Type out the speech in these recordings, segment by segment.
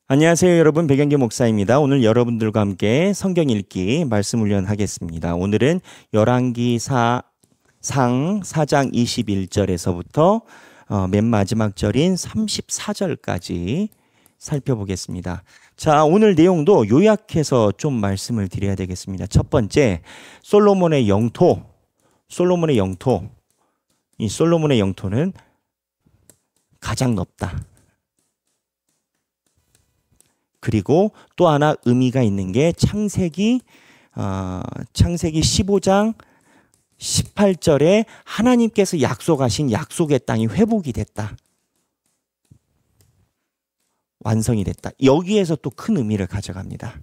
안녕하세요, 여러분. 백영기 목사입니다. 오늘 여러분들과 함께 성경 읽기 말씀 훈련하겠습니다. 오늘은 열왕기 상 4장 21절에서부터 맨 마지막 절인 34절까지 살펴보겠습니다. 자, 오늘 내용도 요약해서 좀 말씀을 드려야 되겠습니다. 첫 번째, 솔로몬의 영토. 이 솔로몬의 영토는 가장 넓다. 그리고 또 하나 의미가 있는 게 창세기 15장 18절에 하나님께서 약속하신 약속의 땅이 회복이 됐다. 완성이 됐다. 여기에서 또 큰 의미를 가져갑니다.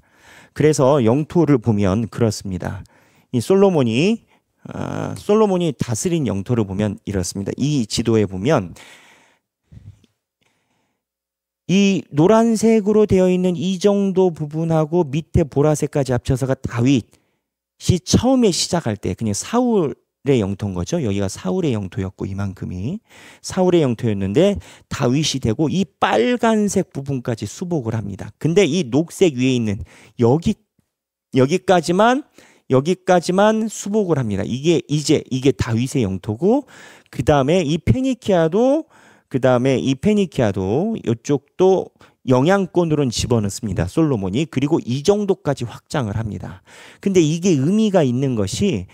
그래서 영토를 보면 그렇습니다. 이 솔로몬이 다스린 영토를 보면 이렇습니다. 이 지도에 보면 이 노란색으로 되어 있는 이 정도 부분하고 밑에 보라색까지 합쳐서가 다윗이 처음에 시작할 때 그냥 사울의 영토인 거죠. 여기가 사울의 영토였고 이만큼이 사울의 영토였는데 다윗이 되고 이 빨간색 부분까지 수복을 합니다. 근데 이 녹색 위에 있는 여기까지만 수복을 합니다. 이게 다윗의 영토고 그다음에 이 페니키아도 이쪽도 영향권으로는 집어넣습니다. 솔로몬이. 그리고 이 정도까지 확장을 합니다. 근데 이게 의미가 있는 것이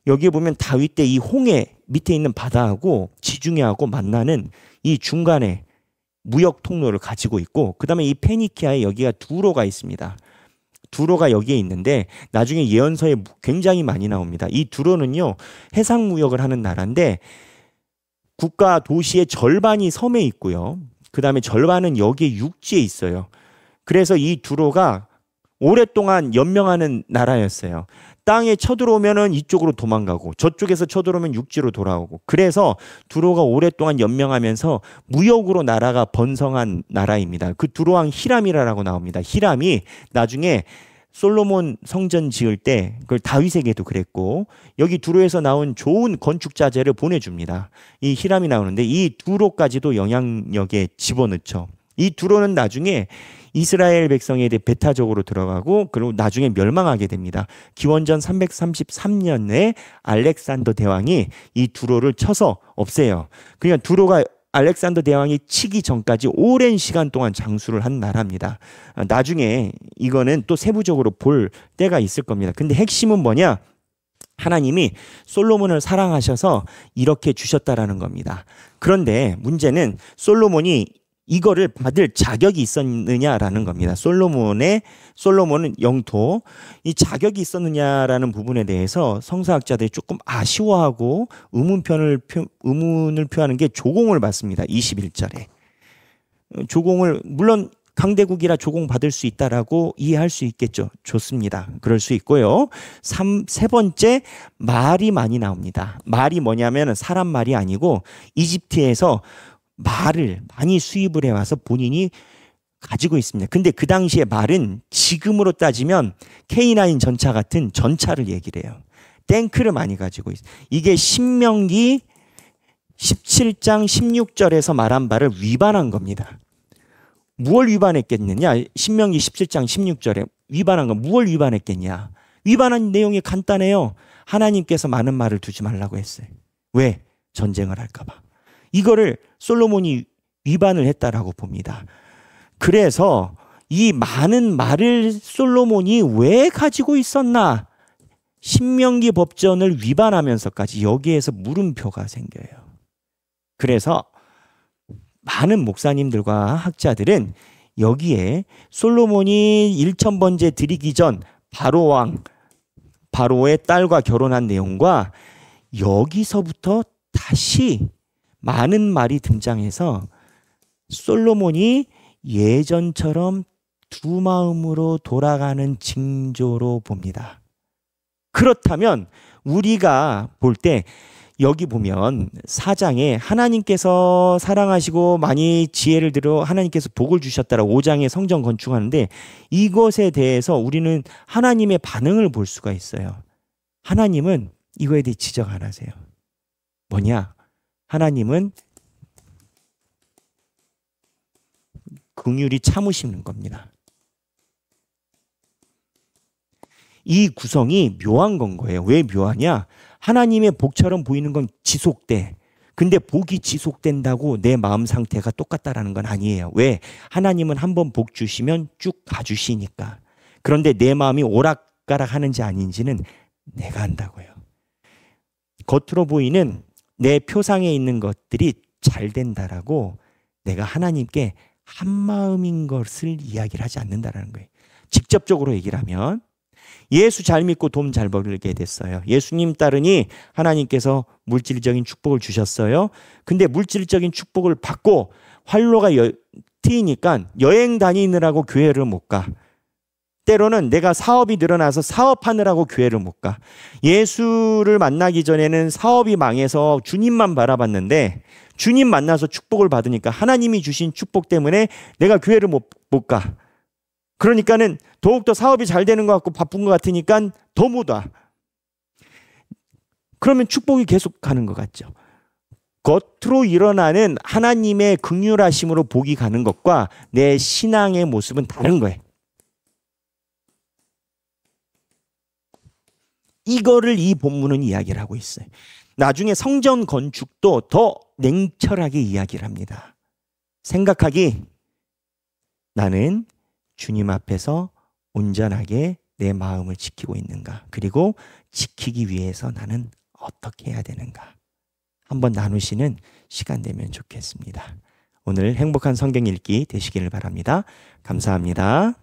여기에 보면 다윗 때 이 홍해 밑에 있는 바다하고 지중해하고 만나는 이 중간에 무역 통로를 가지고 있고 그다음에 이 페니키아에 여기가 두로가 있습니다. 두로가 여기에 있는데 나중에 예언서에 굉장히 많이 나옵니다. 이 두로는요 해상 무역을 하는 나라인데 국가 도시의 절반이 섬에 있고요. 그 다음에 절반은 여기에 육지에 있어요. 그래서 이 두로가 오랫동안 연명하는 나라였어요. 땅에 쳐들어오면은 이쪽으로 도망가고 저쪽에서 쳐들어오면 육지로 돌아오고 그래서 두로가 오랫동안 연명하면서 무역으로 나라가 번성한 나라입니다. 그 두로왕 히람이라고 나옵니다. 히람이 나중에 솔로몬 성전 지을 때 그걸 다윗에게도 그랬고 여기 두로에서 나온 좋은 건축 자재를 보내줍니다. 이 히람이 나오는데 이 두로까지도 영향력에 집어넣죠. 이 두로는 나중에 이스라엘 백성에 대해 배타적으로 들어가고 그리고 나중에 멸망하게 됩니다. 기원전 333년에 알렉산더 대왕이 이 두로를 쳐서 없애요. 그러니까 두로가 알렉산더 대왕이 치기 전까지 오랜 시간 동안 장수를 한 나라입니다. 나중에 이거는 또 세부적으로 볼 때가 있을 겁니다. 근데 핵심은 뭐냐? 하나님이 솔로몬을 사랑하셔서 이렇게 주셨다라는 겁니다. 그런데 문제는 솔로몬이 이거를 받을 자격이 있었느냐라는 겁니다. 솔로몬은 영토, 이 자격이 있었느냐라는 부분에 대해서 성서학자들이 조금 아쉬워하고 의문을 표하는 게 조공을 받습니다. 21절에. 조공을, 물론 강대국이라 조공 받을 수 있다라고 이해할 수 있겠죠. 좋습니다. 그럴 수 있고요. 세 번째, 말이 많이 나옵니다. 말이 뭐냐면 사람 말이 아니고 이집트에서 말을 많이 수입을 해와서 본인이 가지고 있습니다. 근데 그 당시에 말은 지금으로 따지면 K9 전차 같은 전차를 얘기를 해요. 탱크를 많이 가지고 있어요. 이게 신명기 17장 16절에서 말한 바를 위반한 겁니다. 무엇을 위반했겠느냐? 신명기 17장 16절에 위반한 건 무엇을 위반했겠냐? 위반한 내용이 간단해요. 하나님께서 많은 말을 두지 말라고 했어요. 왜? 전쟁을 할까 봐. 이거를 솔로몬이 위반을 했다라고 봅니다. 그래서 이 많은 말을 솔로몬이 왜 가지고 있었나? 신명기 법전을 위반하면서까지 여기에서 물음표가 생겨요. 그래서 많은 목사님들과 학자들은 여기에 솔로몬이 1000번째 드리기 전 바로의 딸과 결혼한 내용과 여기서부터 다시 많은 말이 등장해서 솔로몬이 예전처럼 두 마음으로 돌아가는 징조로 봅니다. 그렇다면 우리가 볼 때 여기 보면 4장에 하나님께서 사랑하시고 많이 지혜를 들어 하나님께서 복을 주셨다라고 5장에 성전 건축하는데 이것에 대해서 우리는 하나님의 반응을 볼 수가 있어요. 하나님은 이거에 대해 지적 안 하세요. 뭐냐? 하나님은 긍휼히 참으시는 겁니다. 이 구성이 묘한 건 거예요. 왜 묘하냐? 하나님의 복처럼 보이는 건 지속돼. 근데 복이 지속된다고 내 마음 상태가 똑같다라는 건 아니에요. 왜? 하나님은 한번 복 주시면 쭉 가주시니까. 그런데 내 마음이 오락가락 하는지 아닌지는 내가 안다고요. 겉으로 보이는 내 표상에 있는 것들이 잘 된다라고 내가 하나님께 한마음인 것을 이야기를 하지 않는다라는 거예요. 직접적으로 얘기를 하면 예수 잘 믿고 돈 잘 벌게 됐어요. 예수님 따르니 하나님께서 물질적인 축복을 주셨어요. 근데 물질적인 축복을 받고 활로가 트이니까 여행 다니느라고 교회를 못 가. 때로는 내가 사업이 늘어나서 사업하느라고 교회를 못 가. 예수를 만나기 전에는 사업이 망해서 주님만 바라봤는데 주님 만나서 축복을 받으니까 하나님이 주신 축복 때문에 내가 교회를 못 가. 그러니까는 더욱더 사업이 잘 되는 것 같고 바쁜 것 같으니까 더 못 와. 그러면 축복이 계속 가는 것 같죠. 겉으로 일어나는 하나님의 긍휼하심으로 복이 가는 것과 내 신앙의 모습은 다른 거예요. 이거를 이 본문은 이야기를 하고 있어요. 나중에 성전 건축도 더 냉철하게 이야기를 합니다. 생각하기, 나는 주님 앞에서 온전하게 내 마음을 지키고 있는가? 그리고 지키기 위해서 나는 어떻게 해야 되는가? 한번 나누시는 시간 되면 좋겠습니다. 오늘 행복한 성경 읽기 되시기를 바랍니다. 감사합니다.